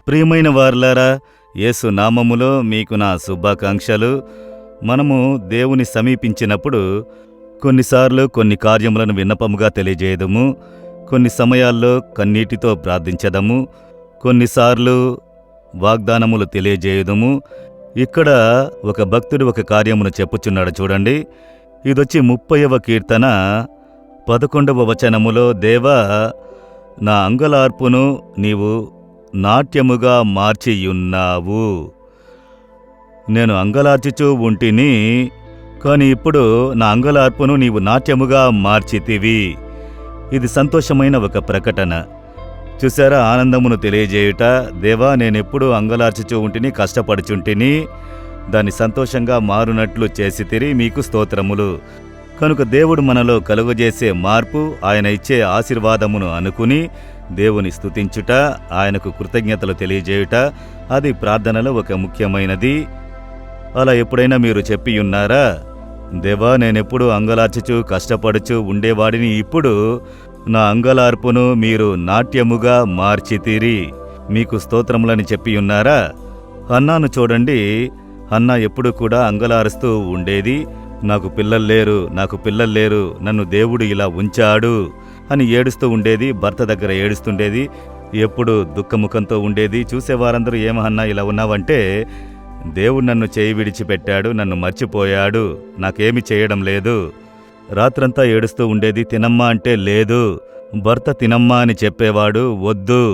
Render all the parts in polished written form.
ప్రియమైన వారలారా, యేసు నామములో మీకు నా శుభాకాంక్షలు. మనము దేవుని సమీపించినప్పుడు కొన్నిసార్లు కొన్ని కార్యములను విన్నపముగా తెలియజేయదము, కొన్ని సమయాల్లో కన్నీటితో ప్రార్థించదము, కొన్నిసార్లు వాగ్దానములు తెలియజేయదము. ఇక్కడ ఒక భక్తుడు ఒక కార్యమును చెప్పుచున్నాడు చూడండి. ఇదొచ్చి 30వ కీర్తన 11వ వచనములో, దేవా నా అంగలార్పును నీవు నాట్యముగా మార్చియున్నావు. నేను అంగలార్చుచూ ఉంటిని, కాని ఇప్పుడు నా అంగలార్పును నీవు నాట్యముగా మార్చితివి. ఇది సంతోషమైన ఒక ప్రకటన. చూసారా, ఆనందమును తెలియజేయుట. దేవా నేనెప్పుడు అంగలార్చుచూ ఉంటిని, కష్టపడుచుంటిని, దాన్ని సంతోషంగా మారునట్లు చేసితిరి, మీకు స్తోత్రములు. కనుక దేవుడు మనలో కలుగజేసే మార్పు, ఆయన ఇచ్చే ఆశీర్వాదమును అనుకుని దేవుని స్తుతించుట, ఆయనకు కృతజ్ఞతలు తెలియజేయుట, అది ప్రార్థనలో ఒక ముఖ్యమైనది. అలా ఎప్పుడైనా మీరు చెప్పియున్నారా? దేవా నేనెప్పుడు అంగలార్చుచూ కష్టపడుచూ ఉండేవాడిని, ఇప్పుడు నా అంగలార్పును మీరు నాట్యముగా మార్చితిరి, మీకు స్తోత్రములని చెప్పియున్నారా? హన్నాను చూడండి. హన్నా ఎప్పుడు కూడా అంగలారుస్తూ ఉండేది. నాకు పిల్లలు లేరు, నన్ను దేవుడు ఇలా ఉంచాడు అని ఏడుస్తూ ఉండేది. భర్త దగ్గర ఏడుస్తుండేది, ఎప్పుడు దుఃఖముఖంతో ఉండేది. చూసేవారందరూ ఏమన్నా ఇలా ఉన్నావంటే, దేవుడు నన్ను చేయి విడిచిపెట్టాడు, నన్ను మర్చిపోయాడు, నాకేమి చేయడం లేదు. రాత్రంతా ఏడుస్తూ ఉండేది. తినమ్మా అంటే లేదు. భర్త తినమ్మా అని చెప్పేవాడు, వద్దు,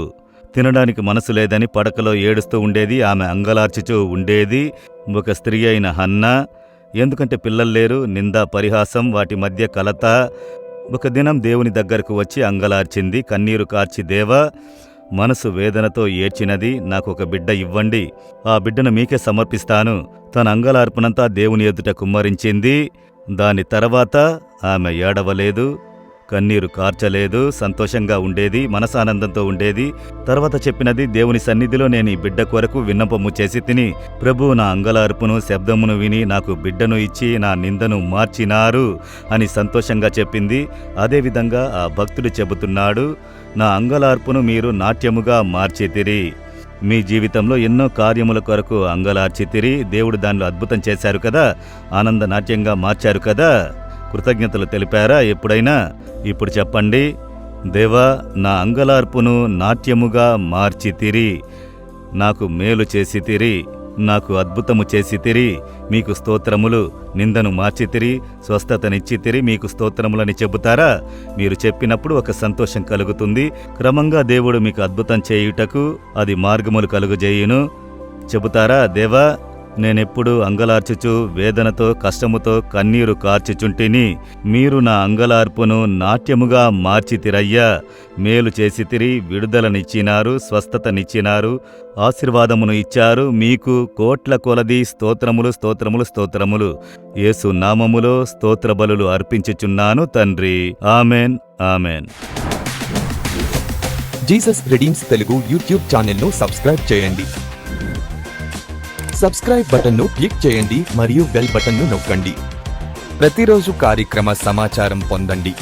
తినడానికి మనసు లేదని పడకలో ఏడుస్తూ ఉండేది. ఆమె అంగలార్చుచూ ఉండేది. ఒక స్త్రీ అయిన హన్నా. ఎందుకంటే పిల్లలు లేరు, నింద పరిహాసం, వాటి మధ్య కలత. ఒక దినం దేవుని దగ్గరకు వచ్చి అంగలార్చింది, కన్నీరు కార్చి, దేవా మనసు వేదనతో ఏడ్చినది, నాకు ఒక బిడ్డ ఇవ్వండి, ఆ బిడ్డను మీకే సమర్పిస్తాను. తన అంగలార్పునంతా దేవుని ఎదుట కుమ్మరించింది. దాని తర్వాత ఆమె ఏడవలేదు, కన్నీరు కార్చలేదు, సంతోషంగా ఉండేది, మనసానందంతో ఉండేది. తర్వాత చెప్పినది, దేవుని సన్నిధిలో నేను ఈ బిడ్డ కొరకు విన్నపము చేసి తిని, ప్రభు నా అంగలార్పును శబ్దమును విని నాకు బిడ్డను ఇచ్చి నా నిందను మార్చినారు అని సంతోషంగా చెప్పింది. అదేవిధంగా ఆ భక్తుడు చెబుతున్నాడు, నా అంగలార్పును మీరు నాట్యముగా మార్చితిరి. మీ జీవితంలో ఎన్నో కార్యముల కొరకు అంగలార్చితిరి, దేవుడు దానిలో అద్భుతం చేశారు కదా, ఆనంద నాట్యంగా మార్చారు కదా. కృతజ్ఞతలు తెలిపారా ఎప్పుడైనా? ఇప్పుడు చెప్పండి, దేవా నా అంగలార్పును నాట్యముగా మార్చితిరి, నాకు మేలు చేసితిరి, నాకు అద్భుతము చేసితిరి, మీకు స్తోత్రములు. నిందను మార్చితిరి, స్వస్థతనిచ్చితిరి, మీకు స్తోత్రములని చెబుతారా? మీరు చెప్పినప్పుడు ఒక సంతోషం కలుగుతుంది. క్రమంగా దేవుడు మీకు అద్భుతం చేయుటకు అది మార్గములు కలుగజేయును. చెబుతారా, దేవా నేనెప్పుడు అంగలార్చుచు వేదనతో కష్టముతో కన్నీరు కార్చుచుంటిని, మీరు నా అంగలార్పును నాట్యముగా మార్చితిరయ్యా. మేలు చేసితిరి, విడుదలనిచ్చినారు, స్వస్థతనిచ్చినారు, ఆశీర్వాదమును ఇచ్చారు, మీకు కోట్ల కొలది స్తోత్రములు స్తోత్రములు స్తోత్రములు. యేసు నామములో స్తోత్ర బలులు అర్పించుచున్నాను తండ్రి. Amen, amen. Jesus redeems Telugu YouTube ఛానల్ను సబ్స్క్రైబ్ చేయండి. సబ్స్క్రైబ్ బటన్ను క్లిక్ చేయండి మరియు బెల్ బటన్ను నొక్కండి. ప్రతిరోజు కార్యక్రమ సమాచారం పొందండి.